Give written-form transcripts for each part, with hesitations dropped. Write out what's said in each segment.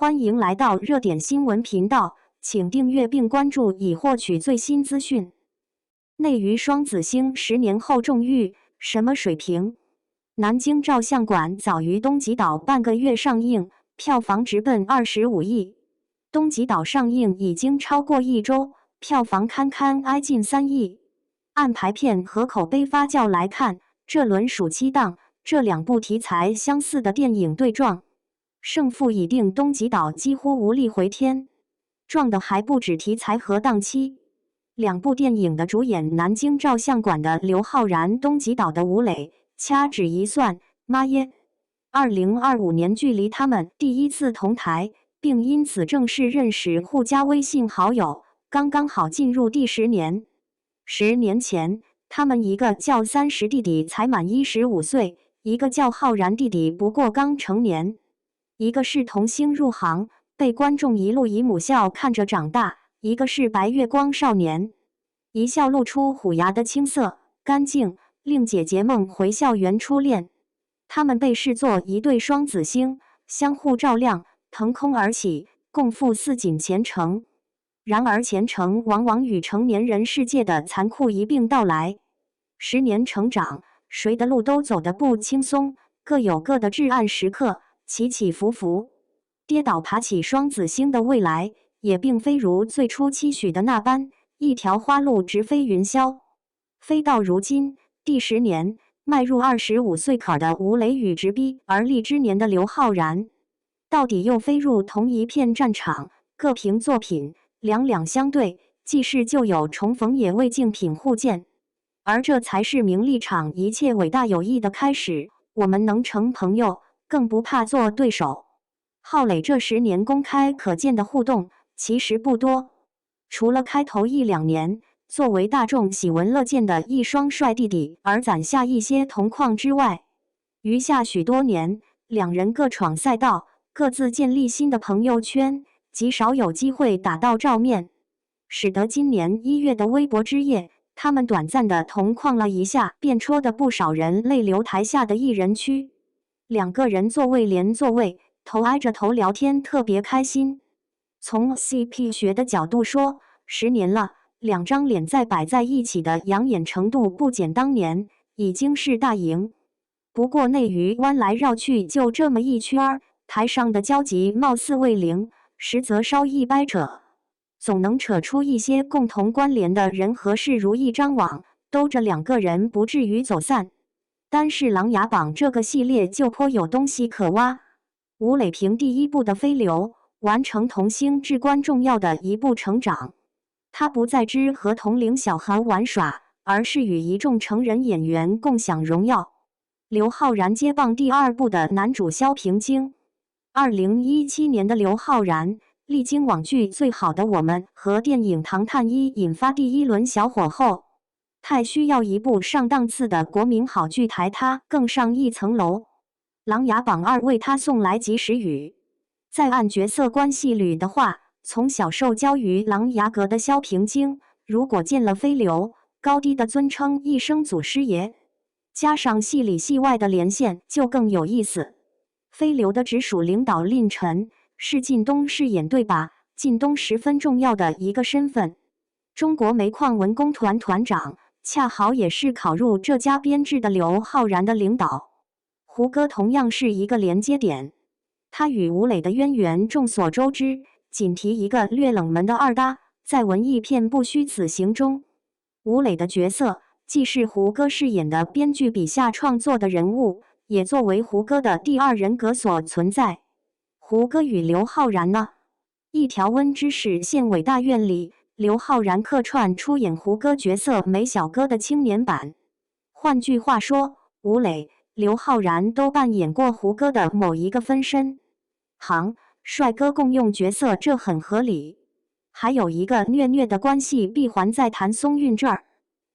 欢迎来到热点新闻频道，请订阅并关注以获取最新资讯。内娱双子星10年后重遇，什么水平？南京照相馆早于东极岛半个月上映，票房直奔25亿。东极岛上映已经超过1周，票房堪堪挨近3亿。按排片和口碑发酵来看，这轮暑期档这两部题材相似的电影对撞，胜负已定，东极岛几乎无力回天。撞的还不止题材和档期，两部电影的主演南京照相馆的刘昊然，东极岛的吴磊，掐指一算，妈耶！2025年距离他们第一次同台，并因此正式认识、互加微信好友，刚刚好进入第10年。10年前，他们一个叫30弟弟才满15岁，一个叫昊然弟弟不过刚成年。一个是童星入行，被观众一路以母校看着长大；一个是白月光少年，一笑露出虎牙的青涩、干净，令姐姐梦回校园初恋。他们被视作一对双子星，相互照亮，腾空而起，共赴似锦前程。然而前程往往与成年人世界的残酷一并到来。10年成长，谁的路都走得不轻松，各有各的至暗时刻，起起伏伏，跌倒爬起。双子星的未来也并非如最初期许的那般一条花路直飞云霄。飞到如今第10年，迈入25岁坎的吴磊与直逼而立之年的刘昊然，到底又飞入同一片战场，各凭作品，两两相对，既是旧友重逢，也为竞品互鉴。而这才是名利场一切伟大友谊的开始。我们能成朋友，更不怕做对手。昊磊这10年公开可见的互动其实不多，除了开头1-2年作为大众喜闻乐见的一双帅弟弟而攒下一些同框之外，余下许多年，两人各闯赛道，各自建立新的朋友圈，极少有机会打到照面，使得今年1月的微博之夜，他们短暂的同框了一下，便戳得不少人泪流台下的艺人区。两个人座位连座位，头挨着头聊天，特别开心。从 CP 学的角度说，10年了，两张脸再摆在一起的养眼程度不减当年，已经是大赢。不过内娱弯来绕去就这么一圈，台上的交集貌似为零，实则稍一掰扯，总能扯出一些共同关联的人和事，如一张网，兜着两个人不至于走散。单是《琅琊榜》这个系列就颇有东西可挖。吴磊凭第一部的飞流，完成童星至关重要的一步成长。他不再只和同龄小孩玩耍，而是与一众成人演员共享荣耀。刘昊然接棒第2部的男主萧平京。2017年的刘昊然历经网剧《最好的我们》和电影《唐探一》引发第一轮小火后，太需要一部上档次的国民好剧抬他更上一层楼。《琅琊榜2》为他送来及时雨。再按角色关系捋的话，从小受教于琅琊阁的萧平京，如果见了飞流，高低的尊称一声祖师爷，加上戏里戏外的连线，就更有意思。飞流的直属领导令晨是靳东饰演，对吧？靳东十分重要的一个身份，中国煤矿文工团团长，恰好也是考入这家编制的刘昊然的领导。胡歌同样是一个连接点，他与吴磊的渊源众所周知，仅提一个略冷门的二搭，在文艺片不虚此行中，吴磊的角色既是胡歌饰演的编剧笔下创作的人物，也作为胡歌的第2人格所存在。胡歌与刘昊然呢？一条温知识县委大院里，刘昊然客串出演胡歌角色梅小哥的青年版。换句话说，吴磊、刘昊然都扮演过胡歌的某一个分身。帅哥共用角色，这很合理。还有一个虐虐的关系闭环在谭松韵这儿。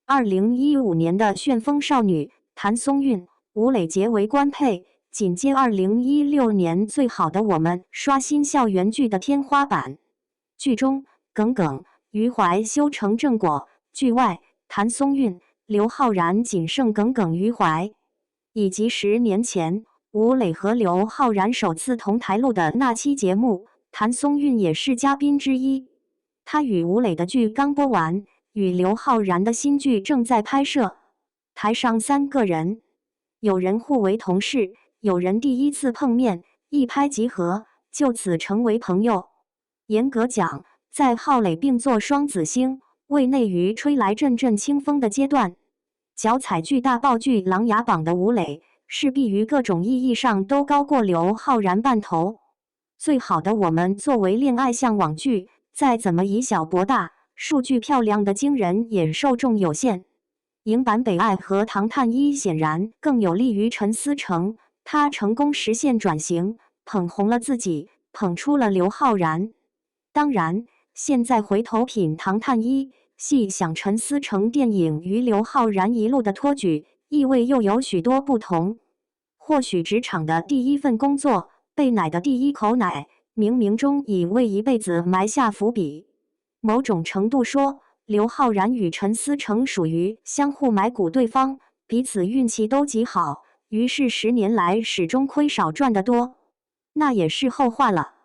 2015年的旋风少女谭松韵、吴磊结为官配，紧接2016年最好的我们刷新校园剧的天花板。剧中耿耿、余淮修成正果，剧外谭松韵、刘昊然仅剩耿耿于怀。以及10年前吴磊和刘昊然首次同台录的那期节目，谭松韵也是嘉宾之一。他与吴磊的剧刚播完，与刘昊然的新剧正在拍摄。台上3个人，有人互为同事，有人第一次碰面，一拍即合，就此成为朋友。严格讲，在浩磊并作双子星，为内娱吹来阵阵清风的阶段，脚踩巨大爆剧琅琊榜的吴磊，势必于各种意义上都高过刘昊然半头。最好的我们作为恋爱向往剧，再怎么以小博大，数据漂亮的惊人也受众有限。影版北爱和唐探一显然更有利于陈思诚，他成功实现转型，捧红了自己，捧出了刘昊然。当然，现在回头品唐探一，细想陈思诚电影与刘昊然一路的托举，意味又有许多不同。或许职场的第一份工作，被奶的第一口奶，冥冥中已为一辈子埋下伏笔。某种程度说，刘昊然与陈思诚属于相互买股对方，彼此运气都极好，于是10年来始终亏少赚得多。那也是后话了。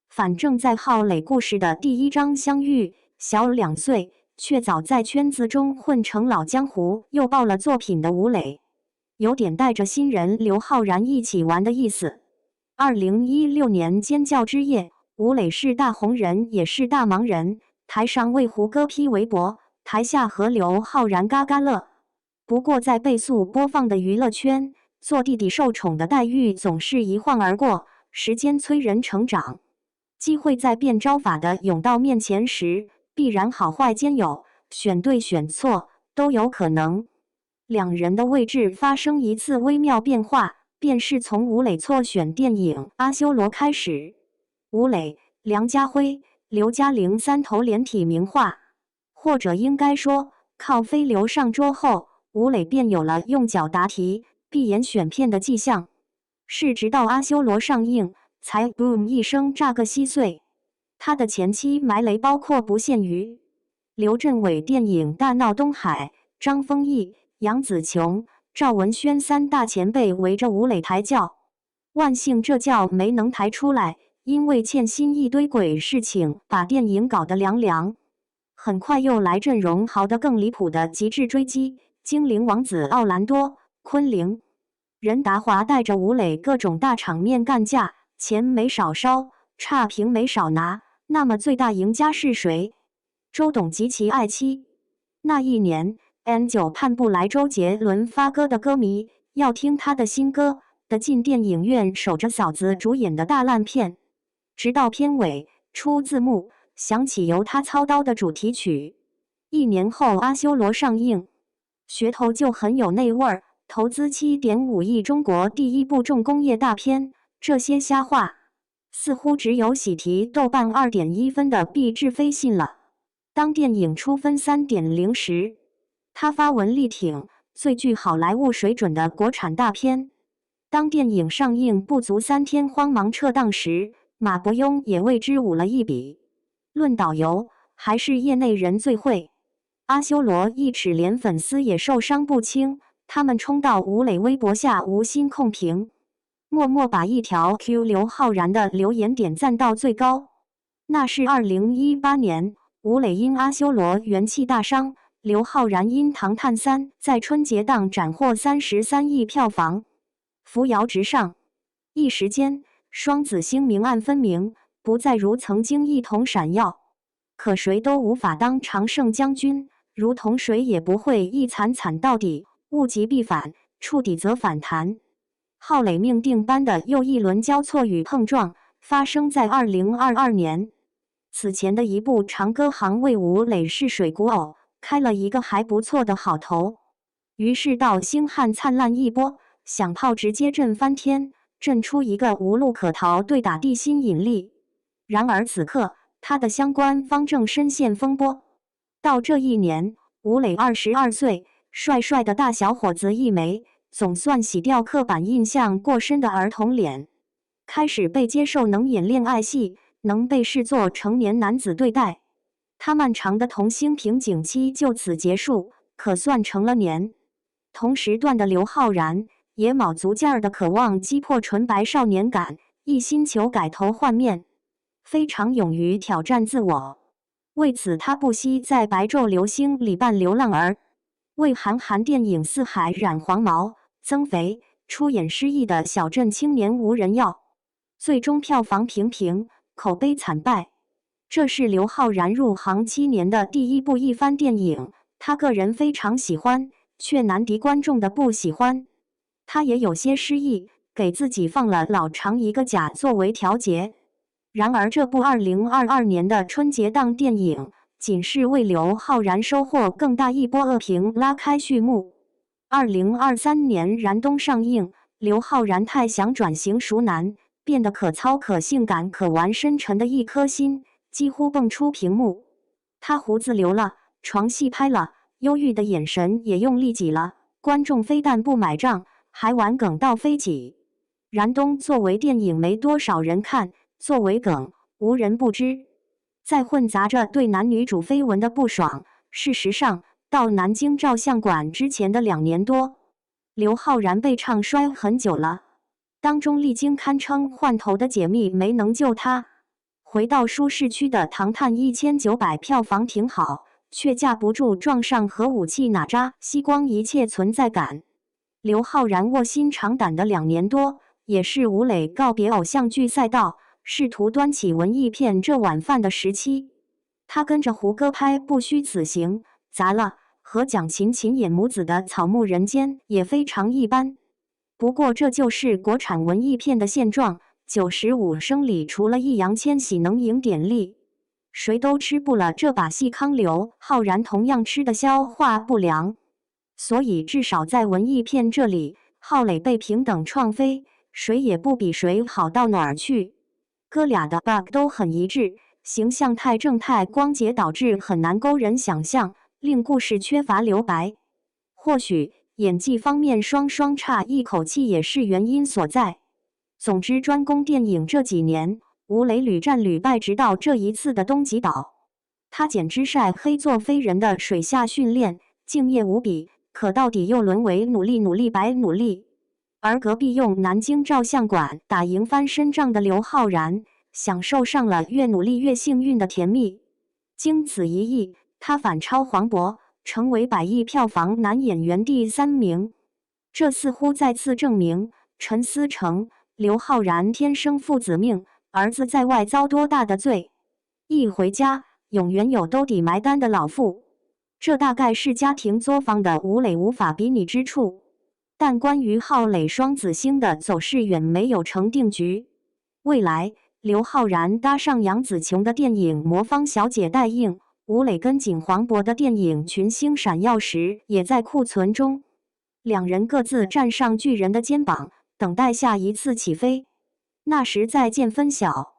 反正在浩磊故事的第一章相遇，小2岁，却早在圈子中混成老江湖，又爆了作品的吴磊，有点带着新人刘昊然一起玩的意思。2016年尖叫之夜，吴磊是大红人也是大忙人，台上为胡歌 P 围脖，台下和刘昊然嘎嘎乐。不过在倍速播放的娱乐圈，做弟弟受宠的待遇总是一晃而过，时间催人成长，机会在变招法的甬道面前时，必然好坏兼有，选对选错都有可能。两人的位置发生一次微妙变化，便是从吴磊错选电影《阿修罗》开始。吴磊、梁家辉、刘嘉玲3头连体名画，或者应该说，靠飞流上桌后，吴磊便有了用脚答题、闭眼选片的迹象。是直到《阿修罗》上映，才 boom 一声炸个稀碎。他的前期埋雷包括不限于刘镇伟电影《大闹东海》，张丰毅、杨紫琼、赵文轩3大前辈围着吴磊抬轿，万幸这轿没能抬出来，因为欠薪一堆鬼事情，把电影搞得凉凉。很快又来阵容豪得更离谱的极致追击，精灵王子奥兰多、昆凌、任达华带着吴磊各种大场面干架，钱没少烧，差评没少拿。那么最大赢家是谁？周董及其爱妻。那一年 N9 盼不来周杰伦发歌的歌迷，要听他的新歌，得进电影院守着嫂子主演的大烂片，直到片尾出字幕，响起由他操刀的主题曲。1年后《阿修罗》上映，噱头就很有那味儿，投资7.5亿，中国第一部重工业大片。这些瞎话似乎只有喜提豆瓣2.1分的毕志飞信了。当电影出分3.0时，他发文力挺最具好莱坞水准的国产大片。当电影上映不足3天慌忙撤档时，马伯庸也为之舞了一笔。论导游，还是业内人最会。阿修罗一尺连粉丝也受伤不轻，他们冲到吴磊微博下无心控评，默默把一条 Q 刘昊然的留言点赞到最高。那是2018年，吴磊因阿修罗元气大伤，刘昊然因唐探3在春节档斩获33亿票房，扶摇直上。一时间，双子星明暗分明，不再如曾经一同闪耀。可谁都无法当常胜将军，如同谁也不会一惨惨到底，物极必反，触底则反弹。浩磊命定般的又一轮交错与碰撞，发生在2022年。此前的一部《长歌行》为吴磊是水谷偶开了一个还不错的好头，于是到星汉灿烂一波，响炮直接震翻天，震出一个无路可逃对打地心引力。然而此刻，他的相关方正深陷风波。到这一年，吴磊22岁，帅帅的大小伙子一枚，总算洗掉刻板印象过深的儿童脸，开始被接受能演恋爱戏，能被视作成年男子对待。他漫长的童星瓶颈期就此结束，可算成了年。同时段的刘昊然也卯足劲儿的渴望击破纯白少年感，一心求改头换面。非常勇于挑战自我。为此，他不惜在白昼流星里扮流浪儿，为韩寒电影《四海》染黄毛、增肥，出演失意的小镇青年无人要，最终票房平平，口碑惨败。这是刘昊然入行7年的第一部一番电影，他个人非常喜欢，却难敌观众的不喜欢。他也有些失意，给自己放了老长一个假作为调节。然而，这部2022年的春节档电影，仅是为刘昊然收获更大一波恶评拉开序幕。2023年燃冬上映，刘昊然太想转型熟男，变得可操可性感可玩深沉的一颗心，几乎蹦出屏幕。他胡子留了，床戏拍了，忧郁的眼神也用力挤了，观众非但不买账，还玩梗到飞起。燃冬作为电影没多少人看，作为梗无人不知，在混杂着对男女主绯闻的不爽。事实上，到南京照相馆之前的2年多，刘昊然被唱衰很久了，当中历经堪称换头的解密没能救他。回到舒适区的唐探1900票房挺好，却架不住撞上核武器哪吒，吸光一切存在感。刘昊然卧薪尝胆的2年多，也是吴磊告别偶像剧赛道，试图端起文艺片这碗饭的时期。他跟着胡歌拍《不虚此行》，砸了，和蒋勤演母子的《草木人间》也非常一般。不过这就是国产文艺片的现状，95声里除了易烊千玺能赢点力，谁都吃不了这把戏。刘昊然同样吃得消化不良，所以至少在文艺片这里，浩磊被平等创飞，谁也不比谁好到哪儿去。哥俩的 bug 都很一致，形象太正太光洁，导致很难勾人想象，令故事缺乏留白。或许演技方面双差一口气也是原因所在。总之，专攻电影这几年，吴磊屡战屡败，直到这一次的东极岛，他简直晒黑做飞人的水下训练，敬业无比，可到底又沦为努力白努力。而隔壁用南京照相馆打赢翻身仗的刘昊然，享受上了越努力越幸运的甜蜜。经此一役，他反超黄渤，成为100亿票房男演员第3名。这似乎再次证明陈思诚、刘昊然天生父子命，儿子在外遭多大的罪，一回家永远有兜底埋单的老父。这大概是家庭作坊的吴磊无法比拟之处。但关于浩磊双子星的走势远没有成定局。未来，刘昊然搭上杨紫琼的电影《魔方小姐》待映，吴磊跟紧黄渤的电影《群星闪耀时》也在库存中，两人各自站上巨人的肩膀，等待下一次起飞。那时再见分晓。